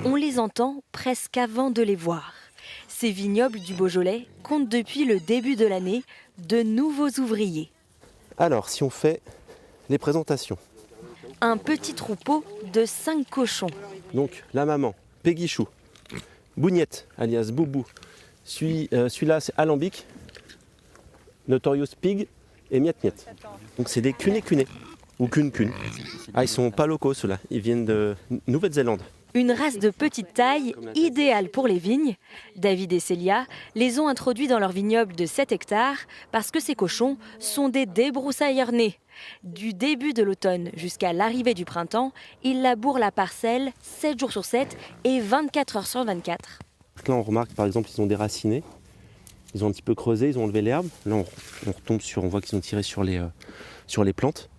On les entend presque avant de les voir. Ces vignobles du Beaujolais comptent depuis le début de l'année de nouveaux ouvriers. Alors, si on fait les présentations. Un petit troupeau de 5 cochons. Donc, la maman, Péguichou, Bougnette, alias Boubou. Celui-là, c'est Alambic, Notorious Pig et Miette Miette. Donc, c'est des cunés ou cune. Ah, ils sont pas locaux, ceux-là. Ils viennent de Nouvelle-Zélande. Une race de petite taille, idéale pour les vignes. David et Célia les ont introduits dans leur vignoble de 7 hectares parce que ces cochons sont des débroussailleurs nés. Du début de l'automne jusqu'à l'arrivée du printemps, ils labourent la parcelle 7 jours sur 7 et 24 heures sur 24. Là, on remarque, par exemple, ils ont déraciné. Ils ont un petit peu creusé, ils ont enlevé l'herbe. Là, on retombe on voit qu'ils ont tiré sur les plantes.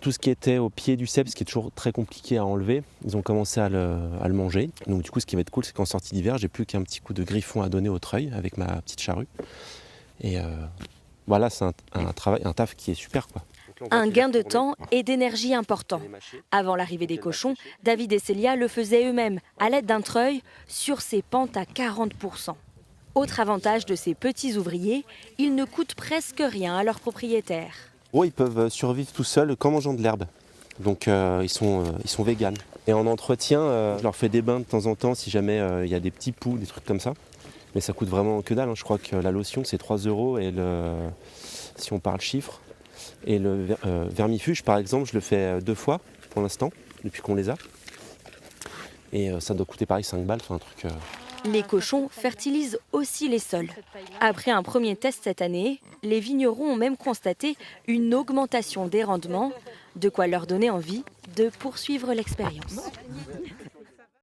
Tout ce qui était au pied du cep, ce qui est toujours très compliqué à enlever, ils ont commencé à le manger. Donc du coup, ce qui va être cool, c'est qu'en sortie d'hiver, j'ai plus qu'un petit coup de griffon à donner au treuil avec ma petite charrue. Et voilà, c'est un taf qui est super, quoi. Un gain de temps et d'énergie important. Avant l'arrivée des cochons, David et Célia le faisaient eux-mêmes à l'aide d'un treuil sur ses pentes à 40%. Autre avantage de ces petits ouvriers, ils ne coûtent presque rien à leurs propriétaires. Oh, ils peuvent survivre tout seuls qu'en mangeant de l'herbe. Donc ils sont véganes. Et en entretien, je leur fais des bains de temps en temps si jamais il y a des petits poux, des trucs comme ça. Mais ça coûte vraiment que dalle, hein. Je crois que la lotion c'est 3 € et si on parle chiffres. Et le vermifuge par exemple, je le fais 2 fois pour l'instant, depuis qu'on les a. Et ça doit coûter pareil 5 balles, enfin un truc... Les cochons fertilisent aussi les sols. Après un premier test cette année, les vignerons ont même constaté une augmentation des rendements, de quoi leur donner envie de poursuivre l'expérience.